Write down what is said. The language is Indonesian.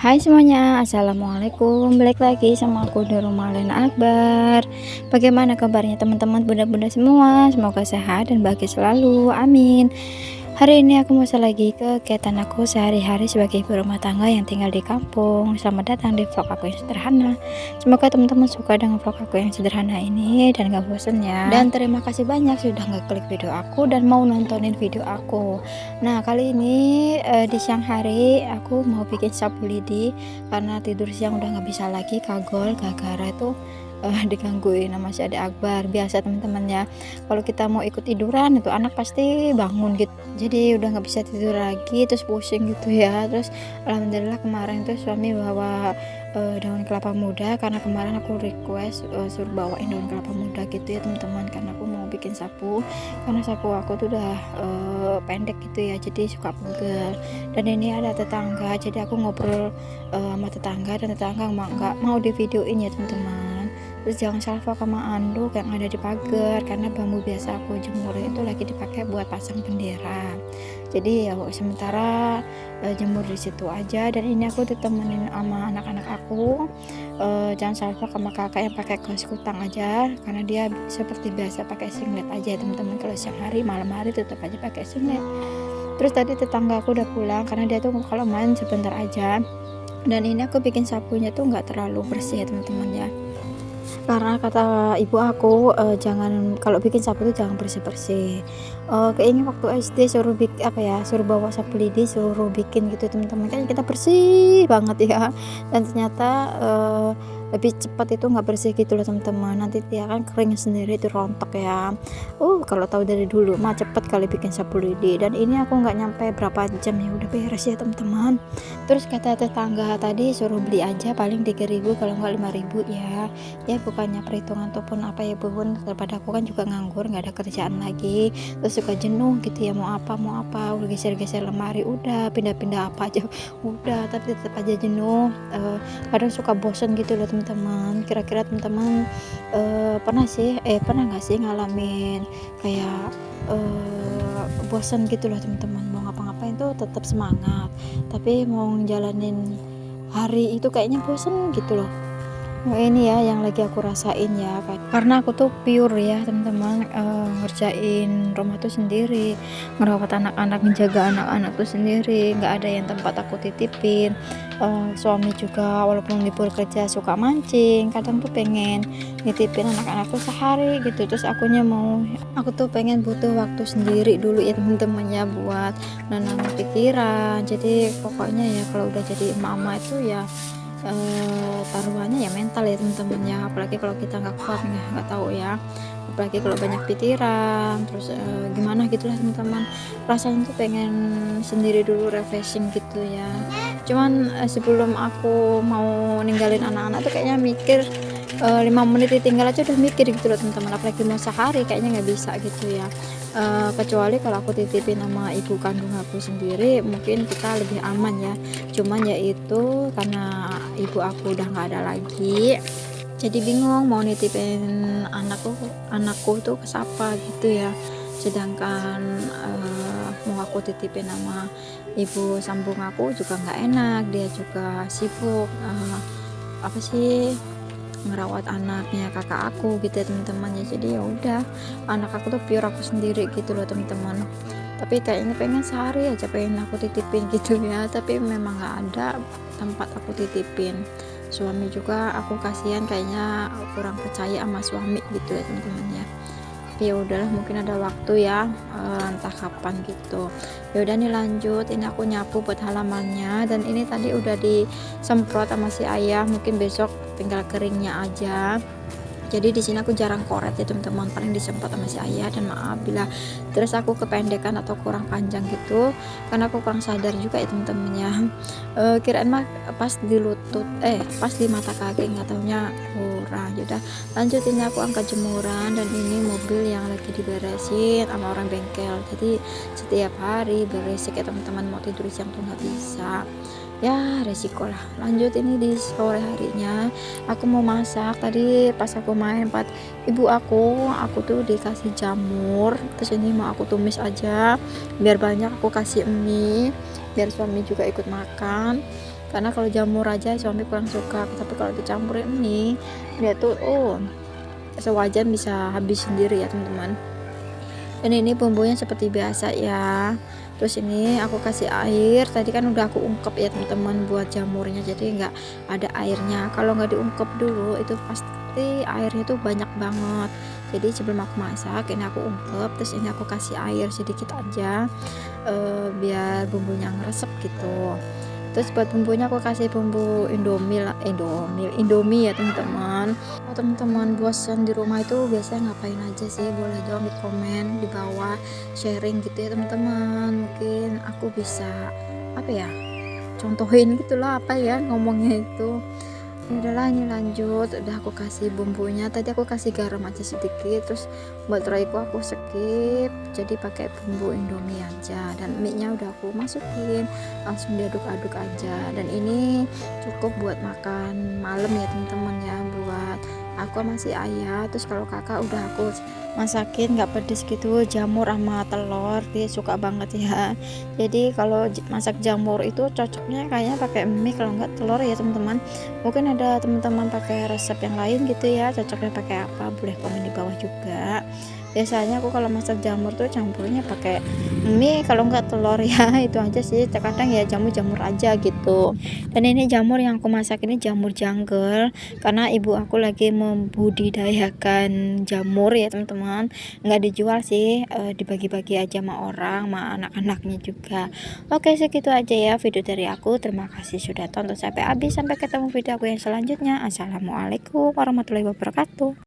Hai semuanya, assalamualaikum. Balik lagi sama aku di rumah Lena Akbar. Bagaimana kabarnya teman-teman bunda-bunda semua? Semoga sehat dan bahagia selalu. Amin. Hari ini aku mau share lagi kegiatan aku sehari-hari sebagai ibu rumah tangga yang tinggal di kampung. Selamat datang di vlog aku yang sederhana. Semoga teman-teman suka dengan vlog aku yang sederhana ini dan gak bosen ya. Dan terima kasih banyak sudah ngeklik video aku dan mau nontonin video aku. Nah, kali ini di siang hari aku mau bikin sapu lidi karena tidur siang udah nggak bisa lagi, kagol gara-gara itu digangguin sama si adik Akbar. Biasa teman-teman ya, kalau kita mau ikut tiduran itu anak pasti bangun gitu, jadi udah nggak bisa tidur lagi, terus pusing gitu ya. Terus alhamdulillah kemarin tuh suami bawa daun kelapa muda, karena kemarin aku request suruh bawain daun kelapa muda gitu ya teman-teman, karena aku mau bikin sapu, karena sapu aku tuh udah pendek gitu ya, jadi suka pegel. Dan ini ada tetangga, jadi aku ngobrol sama tetangga, dan tetangga nggak mau di videoin ya teman-teman. Terus jangan salvo sama anduk yang ada di pagar, karena bambu biasa aku jemur itu lagi dipakai buat pasang bendera. Jadi ya sementara jemur di situ aja. Dan ini aku ditemenin sama anak-anak aku, jangan salvo sama kakak yang pakai kaos kutang aja, karena dia seperti biasa pakai singlet aja ya teman-teman. Kalau siang hari, malam hari tetap aja pakai singlet. Terus tadi tetangga aku udah pulang, karena dia tuh kalau main sebentar aja. Dan ini aku bikin sapunya tuh nggak terlalu bersih ya teman-teman ya, karena kata ibu aku, jangan kalau bikin sapu itu jangan bersih-bersih. Kayaknya waktu SD suruh suruh bawa sapu lidi, suruh bikin gitu teman-teman, kan kita bersih banget ya, dan ternyata lebih cepat itu nggak bersih gitu loh teman-teman, nanti dia kan kering sendiri itu rontok ya. Kalau tahu dari dulu mah cepet kali bikin sapu lidi. Dan ini aku nggak nyampe berapa jam ya udah beres ya teman-teman. Terus kata tetangga tadi suruh beli aja paling 3.000 kalau nggak 5.000 ya. Ya bukannya perhitungan ataupun apa ya bun, daripada aku kan juga nganggur nggak ada kerjaan lagi, terus suka jenuh gitu ya, mau apa udah geser-geser lemari, udah pindah-pindah apa aja udah, tapi tetap aja jenuh. Kadang suka bosen gitu loh teman-teman. Kira-kira teman-teman pernah nggak sih ngalamin kayak bosen gitu loh teman-teman, mau ngapa-ngapain tuh tetap semangat, tapi mau ngejalanin hari itu kayaknya bosen gitu loh. Nah, ini ya yang lagi aku rasain ya, karena aku tuh pure ya teman-teman, ngerjain rumah tuh sendiri, ngerawat anak-anak, menjaga anak-anak tuh sendiri, nggak ada yang tempat aku titipin. Suami juga walaupun libur kerja suka mancing, kadang tuh pengen nitipin anak-anak tuh sehari gitu, terus aku tuh pengen butuh waktu sendiri dulu ya teman-teman ya, buat nenangin pikiran. Jadi pokoknya ya kalau udah jadi mama itu ya taruhannya ya mental ya teman-teman ya, apalagi kalau kita nggak kuat, nggak tahu ya, apalagi kalau banyak pikiran, terus gimana gitulah teman-teman, rasanya tuh pengen sendiri dulu, refreshing gitu ya. Cuman sebelum aku mau ninggalin anak-anak tuh kayaknya mikir, 5 menit ditinggal aja udah mikir gitu loh teman-teman, apalagi mau sehari kayaknya nggak bisa gitu ya. Kecuali kalau aku titipin sama ibu kandung aku sendiri mungkin kita lebih aman ya, cuman ya itu karena ibu aku udah nggak ada lagi, jadi bingung mau nitipin anakku tuh ke siapa gitu ya. Sedangkan mau aku titipin sama ibu sambung aku juga nggak enak, dia juga sibuk apa sih ngerawat anaknya kakak aku gitu ya teman-teman ya. Jadi ya udah, anak aku tuh pure aku sendiri gitu loh teman-teman, tapi kayaknya pengen sehari aja pengen aku titipin gitu ya, tapi memang nggak ada tempat aku titipin. Suami juga aku kasihan, kayaknya kurang percaya sama suami gitu ya teman-teman ya. Tapi ya udahlah, mungkin ada waktu ya, entah kapan gitu. Ya udah nih lanjut, ini aku nyapu buat halamannya, dan ini tadi udah disemprot sama si ayah, mungkin besok tinggal keringnya aja. Jadi di sini aku jarang koret ya teman-teman, paling disemprot sama si ayah. Dan maaf bila terus aku kependekan atau kurang panjang gitu, karena aku kurang sadar juga ya teman-teman ya. Kirain mah pas di lutut pas di mata kaki, nggak taunya kurang. Yaudah lanjut, ini aku angkat jemuran, dan ini mobil yang lagi diberesin sama orang bengkel, jadi setiap hari beresik ya teman-teman, mau tidur siang tuh nggak bisa ya, resiko lah. Lanjut, ini di sore harinya aku mau masak. Tadi pas aku main empat ibu aku tuh dikasih jamur, terus ini mau aku tumis aja biar banyak, aku kasih mie biar suami juga ikut makan. karena kalau jamur aja suami kurang suka, tapi kalau dicampurin ini dia tuh sewajan bisa habis sendiri ya teman-teman. Dan ini bumbunya seperti biasa ya, terus ini aku kasih air, tadi kan udah aku ungkep ya teman-teman buat jamurnya, jadi nggak ada airnya. Kalau nggak diungkep dulu itu pasti airnya tuh banyak banget. Jadi sebelum aku masak ini aku ungkep, terus ini aku kasih air sedikit aja, biar bumbunya ngeresep gitu. Terus buat bumbunya aku kasih bumbu Indomie ya teman-teman. Kalau teman-teman bosan di rumah itu biasanya ngapain aja sih, boleh dong di komen di bawah, sharing gitu ya teman-teman. Mungkin aku bisa apa ya, contohin gitulah apa ya ngomongnya itu. Ya udahlah, ini lanjut, udah aku kasih bumbunya, tadi aku kasih garam aja sedikit, terus buat royco aku skip, jadi pakai bumbu Indomie aja, dan mie nya udah aku masukin, langsung diaduk-aduk aja. Dan ini cukup buat makan malam ya teman-teman ya, buat aku masih ayah. Terus kalau kakak udah aku masakin nggak pedes gitu, jamur sama telur, dia suka banget ya. Jadi kalau masak jamur itu cocoknya kayaknya pakai mie, kalau nggak telur ya teman-teman. Mungkin ada teman-teman pakai resep yang lain gitu ya, cocoknya pakai apa, boleh komen di bawah juga. Biasanya aku kalau masak jamur tuh campurnya pakai mie, kalau nggak telur ya. Itu aja sih, terkadang ya jamur aja gitu. Dan ini jamur yang aku masak ini jamur jungle, karena ibu aku lagi membudidayakan jamur ya teman-teman, nggak dijual sih, dibagi-bagi aja sama orang, sama anak-anaknya juga. Oke, segitu aja ya video dari aku, terima kasih sudah tonton sampai habis. Sampai ketemu video aku yang selanjutnya. Assalamualaikum warahmatullahi wabarakatuh.